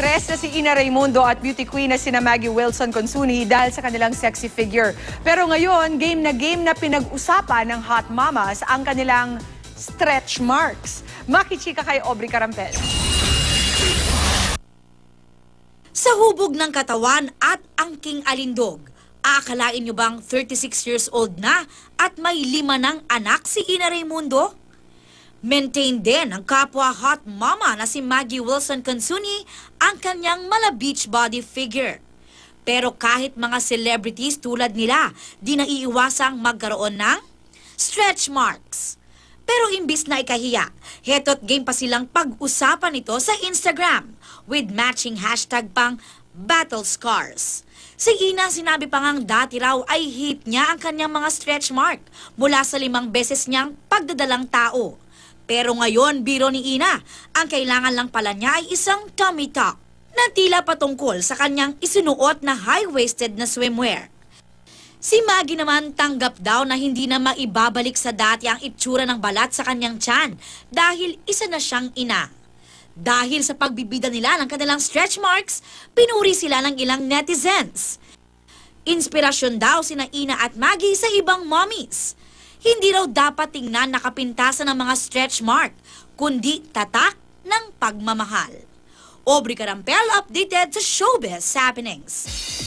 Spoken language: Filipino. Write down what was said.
Stress na si Ina Raimundo at beauty queen na sina Maggie Wilson Consuni dahil sa kanilang sexy figure. Pero ngayon, game na pinag-usapan ng hot mamas ang kanilang stretch marks. Makichika kay Aubrey Carampel. Sa hubog ng katawan at angking alindog, aakalain nyo bang 36 years old na at may 5 ng anak si Ina Raimundo? Maintain din ng kapwa hot mama na si Maggie Wilson Consuni ang kanyang mala beach body figure. Pero kahit mga celebrities tulad nila, di naiiwasang magkaroon ng stretch marks. Pero imbis na ikahiya, heto't game pa silang pag-usapan ito sa Instagram with matching hashtag pang Battle Scars. Si Ina sinabi pa ngang dati raw ay hit niya ang kanyang mga stretch mark mula sa 5 beses niyang pagdadalang tao. Pero ngayon, biro ni Ina, ang kailangan lang pala niya ay isang tummy tuck na tila patungkol sa kanyang isinuot na high-waisted na swimwear. Si Maggie naman tanggap daw na hindi na maibabalik sa dati ang itsura ng balat sa kanyang tiyan dahil isa na siyang ina. Dahil sa pagbibida nila ng kanilang stretch marks, pinuri sila ng ilang netizens. Inspirasyon daw sina Ina at Maggie sa ibang mommies. Hindi raw dapat tingnan nakapintasan ng mga stretch mark, kundi tatak ng pagmamahal. Aubrey Carampel updated sa Showbiz Happenings.